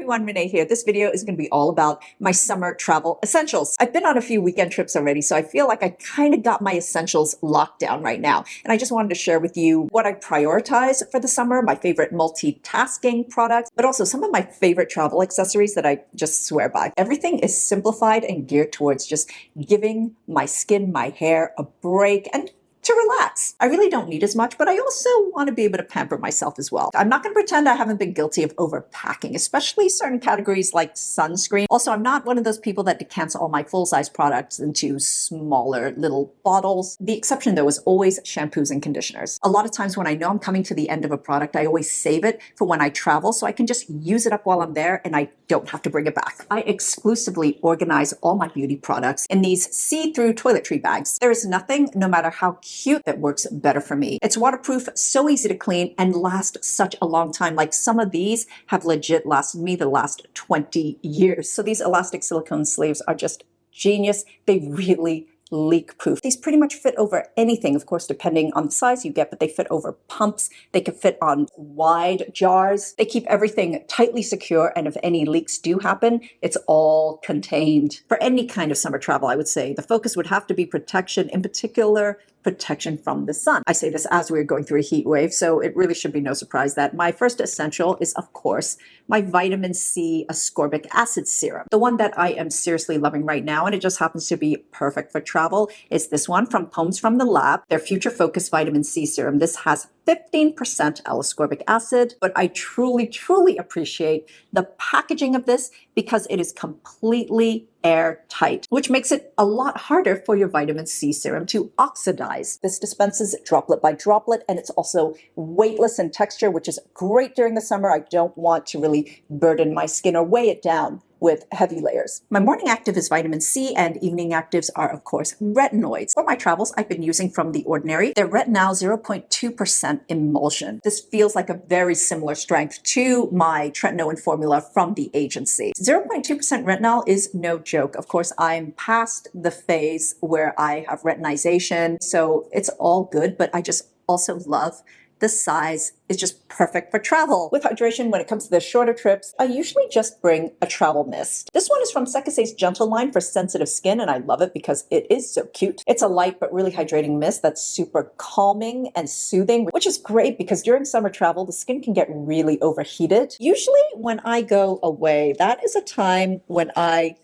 everyone, Renee here. This video is going to be all about my summer travel essentials. I've been on a few weekend trips already, so I feel like I kind of got my essentials locked down right now. And I just wanted to share with you what I prioritize for the summer, my favorite multitasking products, but also some of my favorite travel accessories that I just swear by. Everything is simplified and geared towards just giving my skin, my hair a break and to relax. I really don't need as much, but I also want to be able to pamper myself as well. I'm not going to pretend I haven't been guilty of overpacking, especially certain categories like sunscreen. Also, I'm not one of those people that decants all my full-size products into smaller little bottles. The exception, though, is always shampoos and conditioners. A lot of times when I know I'm coming to the end of a product, I always save it for when I travel so I can just use it up while I'm there and I don't have to bring it back. I exclusively organize all my beauty products in these see-through toiletry bags. There is nothing, no matter how cute, that works better for me. It's waterproof, so easy to clean, and last such a long time. Like some of these have legit lasted me the last 20 years. So these elastic silicone sleeves are just genius. They really leak-proof. These pretty much fit over anything, of course, depending on the size you get, but they fit over pumps. They can fit on wide jars. They keep everything tightly secure, and if any leaks do happen, it's all contained. For any kind of summer travel, I would say the focus would have to be protection, in particular, protection from the sun. I say this as we're going through a heat wave, so it really should be no surprise that my first essential is, of course, my vitamin C ascorbic acid serum. The one that I am seriously loving right now, and it just happens to be perfect for travel, is this one from Poems from the Lab, their Future Focus Vitamin C Serum. This has 15% L-ascorbic acid, but I truly appreciate the packaging of this because it is completely airtight, which makes it a lot harder for your vitamin C serum to oxidize. This dispenses droplet by droplet, and it's also weightless in texture, which is great during the summer. I don't want to really burden my skin or weigh it down with heavy layers. My morning active is vitamin C, and evening actives are, of course, retinoids. For my travels, I've been using From The Ordinary their Retinal 0.2% Emulsion. This feels like a very similar strength to my tretinoin formula from the agency. 0.2% retinol is no joke. Of course, I'm past the phase where I have retinization, so it's all good, but I just also love the size is just perfect for travel. With hydration, when it comes to the shorter trips, I usually just bring a travel mist. This one is from Sekkisei's Gentle line for sensitive skin, and I love it because it is so cute. It's a light but really hydrating mist that's super calming and soothing, which is great because during summer travel, the skin can get really overheated. Usually when I go away, that is a time when I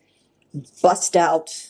bust out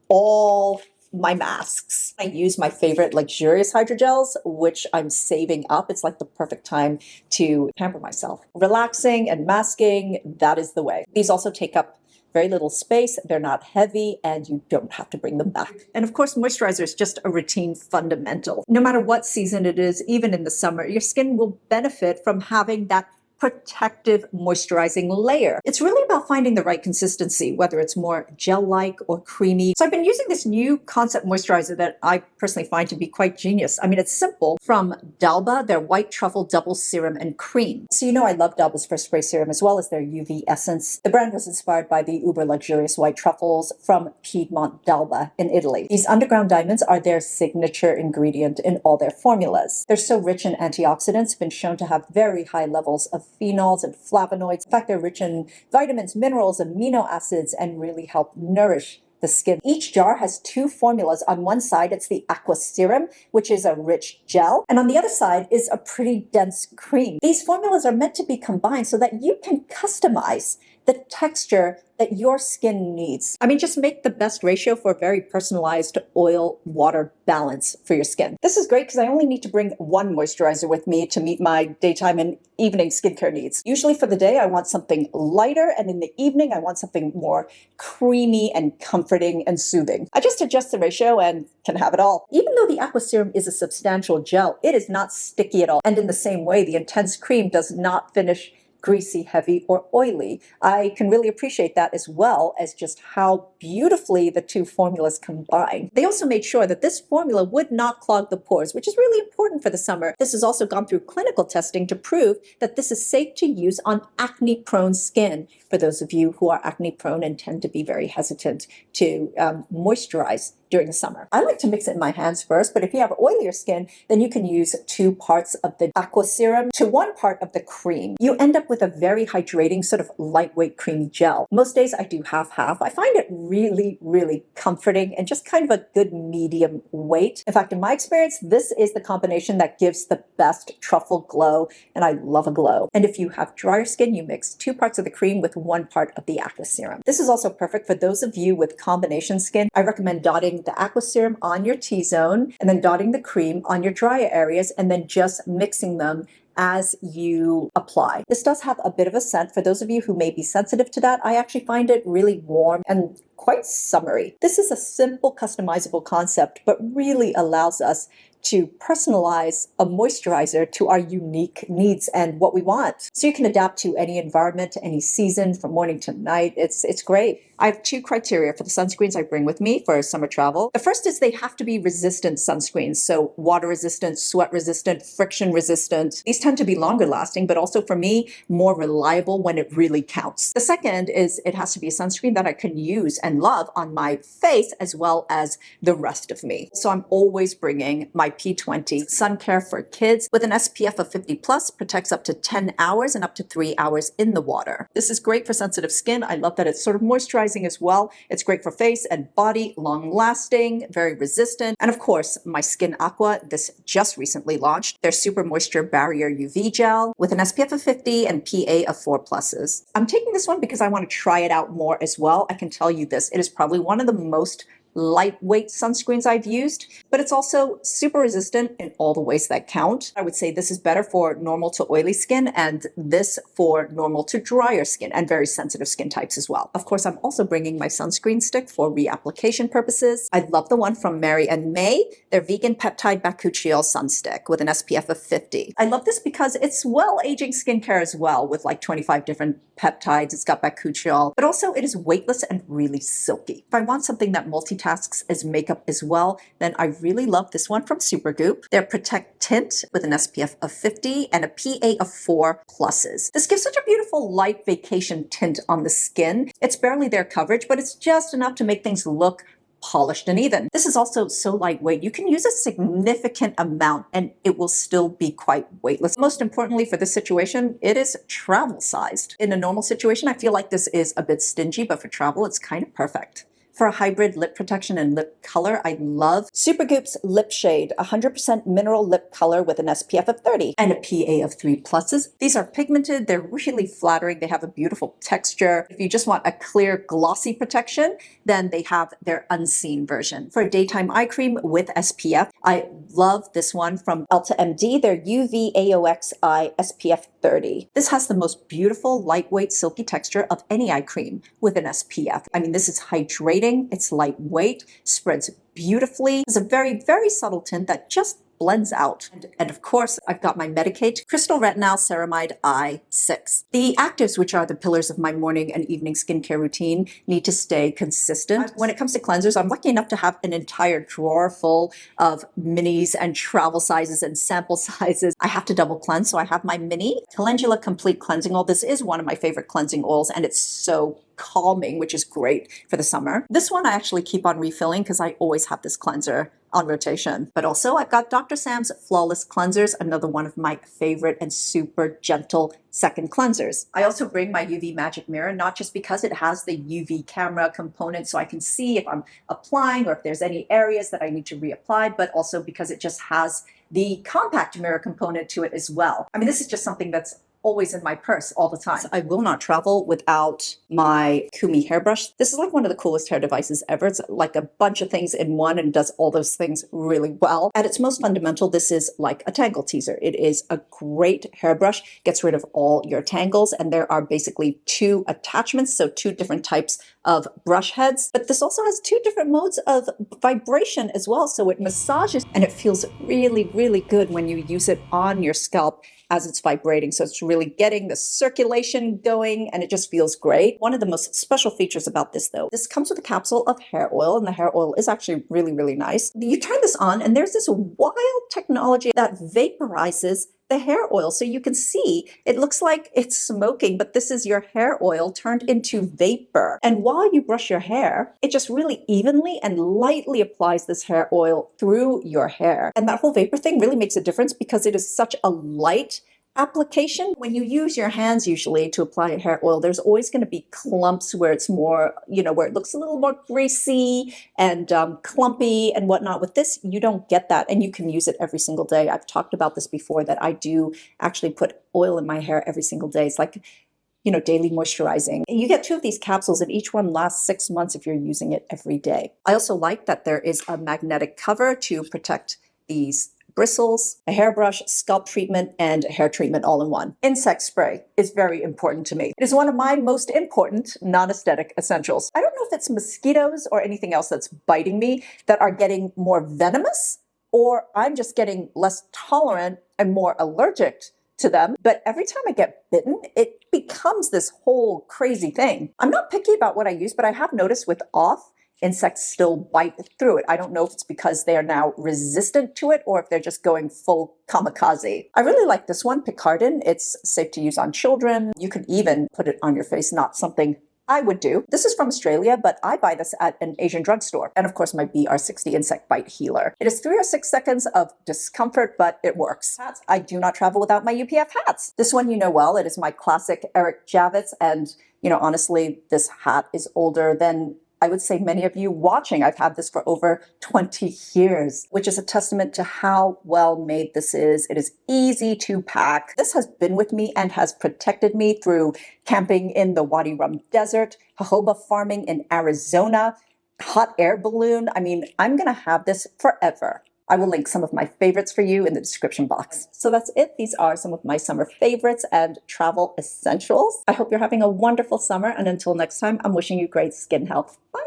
all my masks. I use my favorite luxurious hydrogels, which I'm saving up. It's like the perfect time to pamper myself. Relaxing and masking, that is the way. These also take up very little space, they're not heavy, and you don't have to bring them back. And of course, moisturizer is just a routine fundamental. No matter what season it is, even in the summer, your skin will benefit from having that protective moisturizing layer. It's really about finding the right consistency, whether it's more gel-like or creamy. So I've been using this new concept moisturizer that I personally find to be quite genius. I mean, it's simple. From Dalba, their White Truffle Double Serum and Cream. So you know I love Dalba's First Spray Serum as well as their UV Essence. The brand was inspired by the uber luxurious white truffles from Piedmont Dalba in Italy. These underground diamonds are their signature ingredient in all their formulas. They're so rich in antioxidants, been shown to have very high levels of phenols and flavonoids. In fact, they're rich in vitamins, minerals, amino acids, and really help nourish the skin. Each jar has two formulas. On one side, it's the Aqua Serum, which is a rich gel, and on the other side is a pretty dense cream. These formulas are meant to be combined so that you can customize the texture that your skin needs. I mean, just make the best ratio for a very personalized oil-water balance for your skin. This is great because I only need to bring one moisturizer with me to meet my daytime and evening skincare needs. Usually for the day, I want something lighter, and in the evening, I want something more creamy and comforting and soothing. I just adjust the ratio and can have it all. Even though the Aqua Serum is a substantial gel, it is not sticky at all. And in the same way, the intense cream does not finish greasy, heavy, or oily. I can really appreciate that as well as just how beautifully the two formulas combine. They also made sure that this formula would not clog the pores, which is really important for the summer. This has also gone through clinical testing to prove that this is safe to use on acne-prone skin. For those of you who are acne-prone and tend to be very hesitant to moisturize during the summer. I like to mix it in my hands first, but if you have oilier skin, then you can use 2 parts of the Aqua serum to 1 part of the cream. You end up with a very hydrating, sort of lightweight creamy gel. Most days I do half-half. I find it really, really comforting and just kind of a good medium weight. In fact, in my experience, this is the combination that gives the best truffle glow, and I love a glow. And if you have drier skin, you mix 2 parts of the cream with 1 part of the Aqua serum. This is also perfect for those of you with combination skin. I recommend dotting the Aqua serum on your T-zone and then dotting the cream on your drier areas and then just mixing them as you apply. This does have a bit of a scent. For those of you who may be sensitive to that, I actually find it really warm and quite summery. This is a simple customizable concept, but really allows us to personalize a moisturizer to our unique needs and what we want. So you can adapt to any environment, any season, from morning to night. It's great. I have 2 criteria for the sunscreens I bring with me for summer travel. The first is they have to be resistant sunscreens. So water resistant, sweat resistant, friction resistant. These tend to be longer lasting, but also for me, more reliable when it really counts. The second is it has to be a sunscreen that I can use and love on my face as well as the rest of me. So I'm always bringing my P20 Suncare for kids with an SPF of 50 plus, protects up to 10 hours and up to 3 hours in the water. This is great for sensitive skin. I love that it's sort of moisturizing as well. It's great for face and body, long lasting, very resistant. And of course, my Skin Aqua, this just recently launched, their Super Moisture Barrier UV Gel with an SPF of 50 and PA of 4 pluses. I'm taking this one because I want to try it out more as well. I can tell you this, it is probably one of the most lightweight sunscreens I've used, but it's also super resistant in all the ways that count. I would say this is better for normal to oily skin and this for normal to drier skin and very sensitive skin types as well. Of course, I'm also bringing my sunscreen stick for reapplication purposes. I love the one from Mary&May, their vegan peptide Bakuchiol sun stick with an SPF of 50. I love this because it's well-aging skincare as well with like 25 different peptides. It's got Bakuchiol, but also it is weightless and really silky. If I want something that multitasks as makeup as well, then I really love this one from Supergoop. Their Protec Tint with an SPF of 50 and a PA of 4 pluses. This gives such a beautiful light vacation tint on the skin. It's barely their coverage, but it's just enough to make things look polished and even. This is also so lightweight. You can use a significant amount and it will still be quite weightless. Most importantly for this situation, it is travel sized. In a normal situation, I feel like this is a bit stingy, but for travel, it's kind of perfect. For a hybrid lip protection and lip color, I love Supergoop's Lip Shade, 100% mineral lip color with an SPF of 30 and a PA of 3 pluses. These are pigmented, they're really flattering, they have a beautiful texture. If you just want a clear, glossy protection, then they have their unseen version. For a daytime eye cream with SPF, I love this one from Ulta MD, their UV AOX Eye SPF 30. This has the most beautiful, lightweight, silky texture of any eye cream with an SPF. I mean, this is hydrating. It's lightweight, spreads beautifully. It's a very, very subtle tint that just blends out. And of course, I've got my Medicate Crystal Retinal Ceramide Eye 6. The actives, which are the pillars of my morning and evening skincare routine, need to stay consistent. When it comes to cleansers, I'm lucky enough to have an entire drawer full of minis and travel sizes and sample sizes. I have to double cleanse, so I have my mini Calendula Complete Cleansing Oil. This is one of my favorite cleansing oils, and it's so calming, which is great for the summer. This one I actually keep on refilling because I always have this cleanser on rotation. But also I've got Dr. Sam's Flawless Cleansers, another one of my favorite and super gentle second cleansers. I also bring my UV Magic Mirror, not just because it has the UV camera component so I can see if I'm applying or if there's any areas that I need to reapply, but also because it just has the compact mirror component to it as well. I mean, this is just something that's always in my purse all the time. I will not travel without my Kumi hairbrush. This is like one of the coolest hair devices ever. It's like a bunch of things in one and does all those things really well. At its most fundamental, this is like a tangle teaser. It is a great hairbrush, gets rid of all your tangles, and there are basically 2 attachments, so 2 different types of brush heads. But this also has 2 different modes of vibration as well, so it massages and it feels really, really good when you use it on your scalp as it's vibrating. So it's really getting the circulation going and it just feels great. One of the most special features about this though, this comes with a capsule of hair oil, and the hair oil is actually really, really nice. You turn this on and there's this wild technology that vaporizes the hair oil. So you can see it looks like it's smoking, but this is your hair oil turned into vapor. And while you brush your hair, it just really evenly and lightly applies this hair oil through your hair. And that whole vapor thing really makes a difference because it is such a light application. When you use your hands usually to apply a hair oil, there's always going to be clumps where it's more, where it looks a little more greasy and clumpy and whatnot. With this, you don't get that, and you can use it every single day. I've talked about this before, that I do actually put oil in my hair every single day. It's like, daily moisturizing. You get 2 of these capsules, and each one lasts 6 months if you're using it every day. I also like that there is a magnetic cover to protect these bristles, a hairbrush, scalp treatment, and a hair treatment all in one. Insect spray is very important to me. It is one of my most important non-aesthetic essentials. I don't know if it's mosquitoes or anything else that's biting me that are getting more venomous, or I'm just getting less tolerant and more allergic to them. But every time I get bitten, it becomes this whole crazy thing. I'm not picky about what I use, but I have noticed with off, insects still bite through it. I don't know if it's because they are now resistant to it or if they're just going full kamikaze. I really like this one, Picardin. It's safe to use on children. You could even put it on your face, not something I would do. This is from Australia, but I buy this at an Asian drugstore. And of course, my BR60 insect bite healer. It is 3 or 6 seconds of discomfort, but it works. Hats. I do not travel without my UPF hats. This one you know well. It is my classic Eric Javits. And, honestly, this hat is older than I would say many of you watching. I've had this for over 20 years, which is a testament to how well made this is. It is easy to pack. This has been with me and has protected me through camping in the Wadi Rum Desert, jojoba farming in Arizona, hot air balloon. I mean, I'm going to have this forever. I will link some of my favorites for you in the description box. So that's it. These are some of my summer favorites and travel essentials. I hope you're having a wonderful summer. And until next time, I'm wishing you great skin health. Bye.